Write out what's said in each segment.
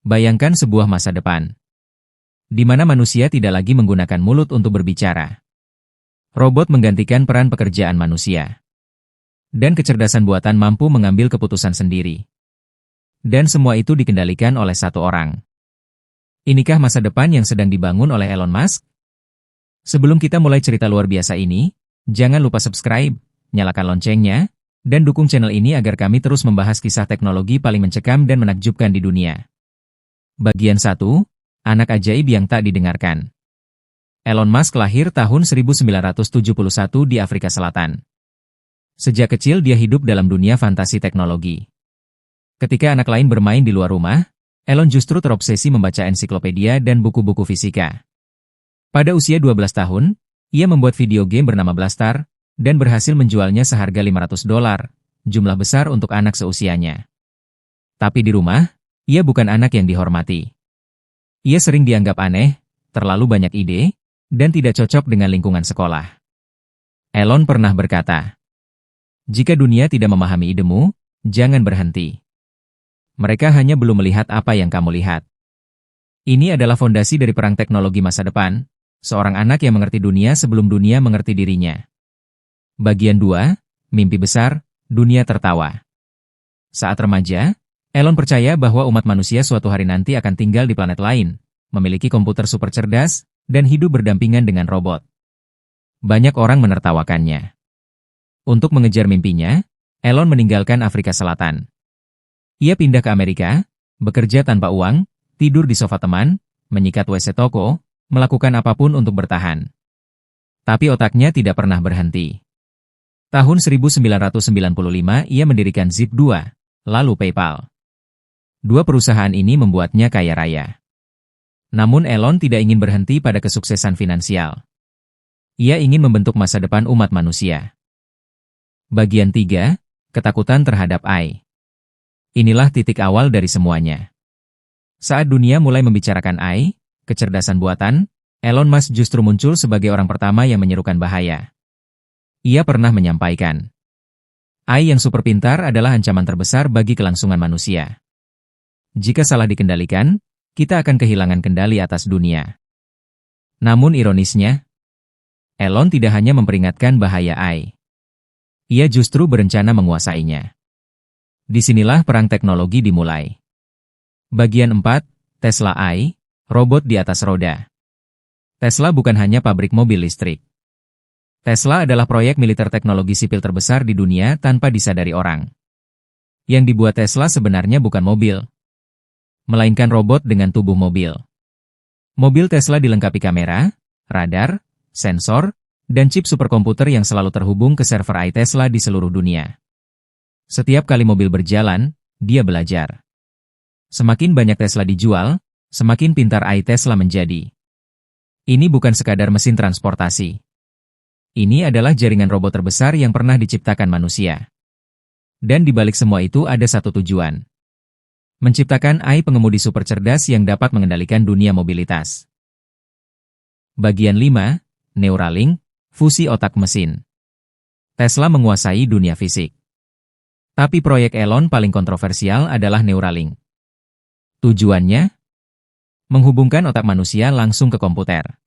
Bayangkan sebuah masa depan di mana manusia tidak lagi menggunakan mulut untuk berbicara. Robot menggantikan peran pekerjaan manusia. Dan kecerdasan buatan mampu mengambil keputusan sendiri. Dan semua itu dikendalikan oleh satu orang. Inikah masa depan yang sedang dibangun oleh Elon Musk? Sebelum kita mulai cerita luar biasa ini, jangan lupa subscribe, nyalakan loncengnya, dan dukung channel ini agar kami terus membahas kisah teknologi paling mencekam dan menakjubkan di dunia. Bagian 1. Anak ajaib yang tak didengarkan. Elon Musk lahir tahun 1971 di Afrika Selatan. Sejak kecil dia hidup dalam dunia fantasi teknologi. Ketika anak lain bermain di luar rumah, Elon justru terobsesi membaca ensiklopedia dan buku-buku fisika. Pada usia 12 tahun, ia membuat video game bernama Blastar, dan berhasil menjualnya seharga $500, jumlah besar untuk anak seusianya. Tapi di rumah, ia bukan anak yang dihormati. Ia sering dianggap aneh, terlalu banyak ide, dan tidak cocok dengan lingkungan sekolah. Elon pernah berkata, "Jika dunia tidak memahami idemu, jangan berhenti. Mereka hanya belum melihat apa yang kamu lihat." Ini adalah fondasi dari perang teknologi masa depan, seorang anak yang mengerti dunia sebelum dunia mengerti dirinya. Bagian 2, Mimpi Besar, Dunia Tertawa. Saat remaja, Elon percaya bahwa umat manusia suatu hari nanti akan tinggal di planet lain, memiliki komputer super cerdas, dan hidup berdampingan dengan robot. Banyak orang menertawakannya. Untuk mengejar mimpinya, Elon meninggalkan Afrika Selatan. Ia pindah ke Amerika, bekerja tanpa uang, tidur di sofa teman, menyikat WC toko, melakukan apapun untuk bertahan. Tapi otaknya tidak pernah berhenti. Tahun 1995 ia mendirikan Zip2, lalu PayPal. Dua perusahaan ini membuatnya kaya raya. Namun Elon tidak ingin berhenti pada kesuksesan finansial. Ia ingin membentuk masa depan umat manusia. Bagian 3, Ketakutan terhadap AI. Inilah titik awal dari semuanya. Saat dunia mulai membicarakan AI, kecerdasan buatan, Elon Musk justru muncul sebagai orang pertama yang menyerukan bahaya. Ia pernah menyampaikan, AI yang super pintar adalah ancaman terbesar bagi kelangsungan manusia. Jika salah dikendalikan, kita akan kehilangan kendali atas dunia. Namun ironisnya, Elon tidak hanya memperingatkan bahaya AI. Ia justru berencana menguasainya. Disinilah perang teknologi dimulai. Bagian 4, Tesla AI, robot di atas roda. Tesla bukan hanya pabrik mobil listrik. Tesla adalah proyek militer teknologi sipil terbesar di dunia tanpa disadari orang. Yang dibuat Tesla sebenarnya bukan mobil, melainkan robot dengan tubuh mobil. Mobil Tesla dilengkapi kamera, radar, sensor, dan chip superkomputer yang selalu terhubung ke server AI Tesla di seluruh dunia. Setiap kali mobil berjalan, dia belajar. Semakin banyak Tesla dijual, semakin pintar AI Tesla menjadi. Ini bukan sekadar mesin transportasi. Ini adalah jaringan robot terbesar yang pernah diciptakan manusia. Dan di balik semua itu ada satu tujuan. Menciptakan AI pengemudi super cerdas yang dapat mengendalikan dunia mobilitas. Bagian 5, Neuralink, fusi otak mesin. Tesla menguasai dunia fisik. Tapi proyek Elon paling kontroversial adalah Neuralink. Tujuannya? Menghubungkan otak manusia langsung ke komputer.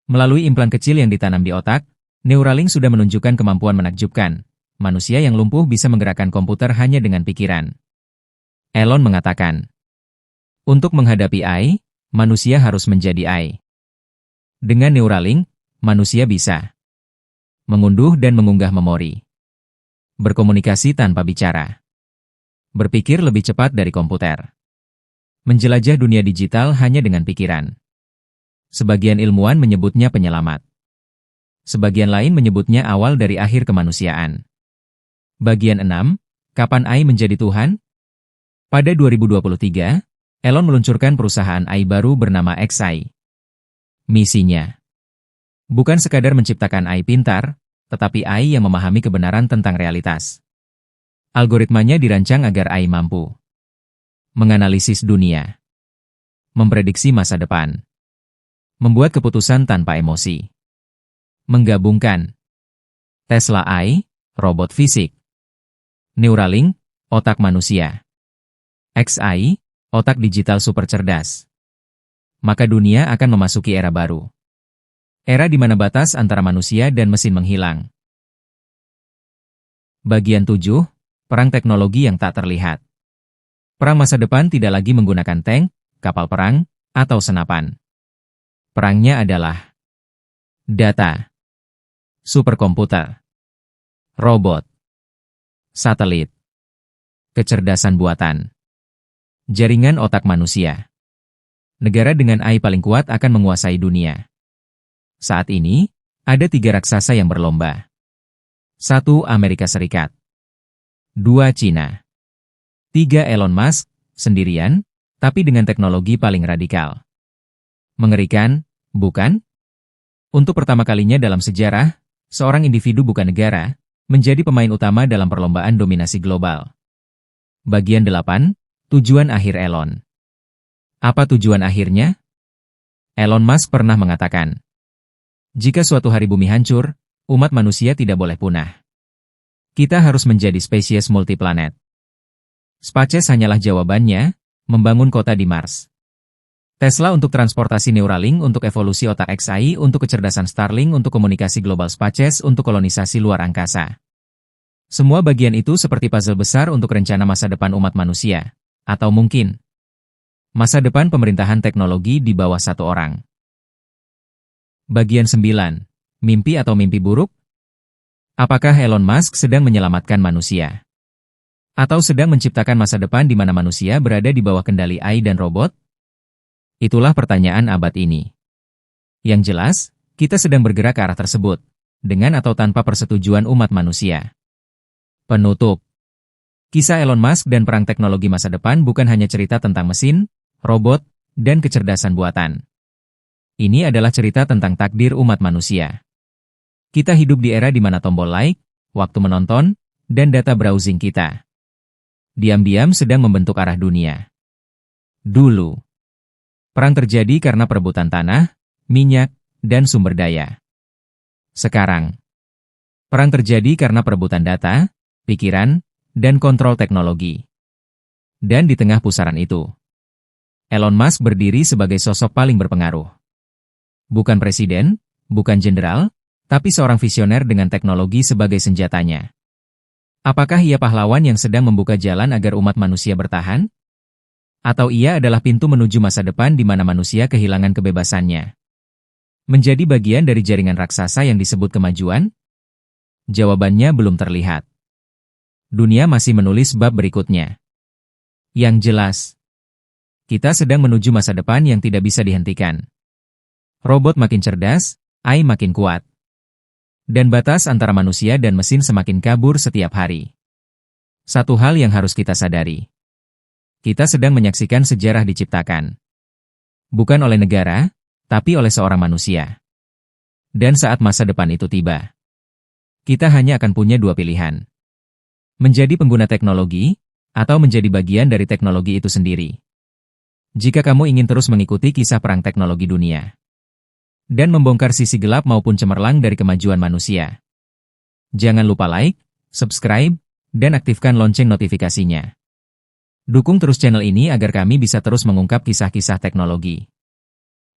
Melalui implan kecil yang ditanam di otak, Neuralink sudah menunjukkan kemampuan menakjubkan. Manusia yang lumpuh bisa menggerakkan komputer hanya dengan pikiran. Elon mengatakan, untuk menghadapi AI, manusia harus menjadi AI. Dengan Neuralink, manusia bisa mengunduh dan mengunggah memori, berkomunikasi tanpa bicara, berpikir lebih cepat dari komputer, menjelajah dunia digital hanya dengan pikiran. Sebagian ilmuwan menyebutnya penyelamat. Sebagian lain menyebutnya awal dari akhir kemanusiaan. Bagian 6, Kapan AI menjadi Tuhan? Pada 2023, Elon meluncurkan perusahaan AI baru bernama xAI. Misinya bukan sekadar menciptakan AI pintar, tetapi AI yang memahami kebenaran tentang realitas. Algoritmanya dirancang agar AI mampu menganalisis dunia, memprediksi masa depan, membuat keputusan tanpa emosi, menggabungkan Tesla AI, robot fisik, Neuralink, otak manusia, xAI, otak digital super cerdas. Maka dunia akan memasuki era baru. Era di mana batas antara manusia dan mesin menghilang. Bagian 7, perang teknologi yang tak terlihat. Perang masa depan tidak lagi menggunakan tank, kapal perang, atau senapan. Perangnya adalah data, superkomputer, robot, satelit, kecerdasan buatan, jaringan otak manusia. Negara dengan AI paling kuat akan menguasai dunia. Saat ini, ada 3 raksasa yang berlomba. 1. Amerika Serikat. 2. Cina. 3. Elon Musk, sendirian, tapi dengan teknologi paling radikal. Mengerikan, bukan? Untuk pertama kalinya dalam sejarah, seorang individu bukan negara, menjadi pemain utama dalam perlombaan dominasi global. Bagian 8, tujuan akhir Elon. Apa tujuan akhirnya? Elon Musk pernah mengatakan, jika suatu hari bumi hancur, umat manusia tidak boleh punah. Kita harus menjadi spesies multiplanet. Spaces hanyalah jawabannya, membangun kota di Mars. Tesla untuk transportasi Neuralink untuk evolusi otak XAI untuk kecerdasan Starlink untuk komunikasi global Spaces untuk kolonisasi luar angkasa. Semua bagian itu seperti puzzle besar untuk rencana masa depan umat manusia. Atau mungkin, masa depan pemerintahan teknologi di bawah satu orang. Bagian 9. Mimpi atau mimpi buruk? Apakah Elon Musk sedang menyelamatkan manusia? Atau sedang menciptakan masa depan di mana manusia berada di bawah kendali AI dan robot? Itulah pertanyaan abad ini. Yang jelas, kita sedang bergerak ke arah tersebut, dengan atau tanpa persetujuan umat manusia. Penutup. Kisah Elon Musk dan perang teknologi masa depan bukan hanya cerita tentang mesin, robot, dan kecerdasan buatan. Ini adalah cerita tentang takdir umat manusia. Kita hidup di era di mana tombol like, waktu menonton, dan data browsing kita diam-diam sedang membentuk arah dunia. Dulu, perang terjadi karena perebutan tanah, minyak, dan sumber daya. Sekarang, perang terjadi karena perebutan data, pikiran, dan kontrol teknologi. Dan di tengah pusaran itu, Elon Musk berdiri sebagai sosok paling berpengaruh. Bukan presiden, bukan jenderal, tapi seorang visioner dengan teknologi sebagai senjatanya. Apakah ia pahlawan yang sedang membuka jalan agar umat manusia bertahan? Atau ia adalah pintu menuju masa depan di mana manusia kehilangan kebebasannya? Menjadi bagian dari jaringan raksasa yang disebut kemajuan? Jawabannya belum terlihat. Dunia masih menulis bab berikutnya. Yang jelas, kita sedang menuju masa depan yang tidak bisa dihentikan. Robot makin cerdas, AI makin kuat. Dan batas antara manusia dan mesin semakin kabur setiap hari. Satu hal yang harus kita sadari. Kita sedang menyaksikan sejarah diciptakan. Bukan oleh negara, tapi oleh seorang manusia. Dan saat masa depan itu tiba, kita hanya akan punya 2 pilihan. Menjadi pengguna teknologi, atau menjadi bagian dari teknologi itu sendiri. Jika kamu ingin terus mengikuti kisah perang teknologi dunia, dan membongkar sisi gelap maupun cemerlang dari kemajuan manusia, jangan lupa like, subscribe, dan aktifkan lonceng notifikasinya. Dukung terus channel ini agar kami bisa terus mengungkap kisah-kisah teknologi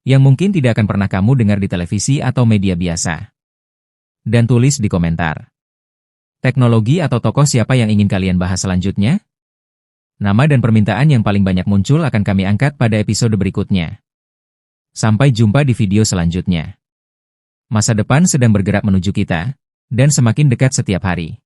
yang mungkin tidak akan pernah kamu dengar di televisi atau media biasa. Dan tulis di komentar, teknologi atau tokoh siapa yang ingin kalian bahas selanjutnya? Nama dan permintaan yang paling banyak muncul akan kami angkat pada episode berikutnya. Sampai jumpa di video selanjutnya. Masa depan sedang bergerak menuju kita, dan semakin dekat setiap hari.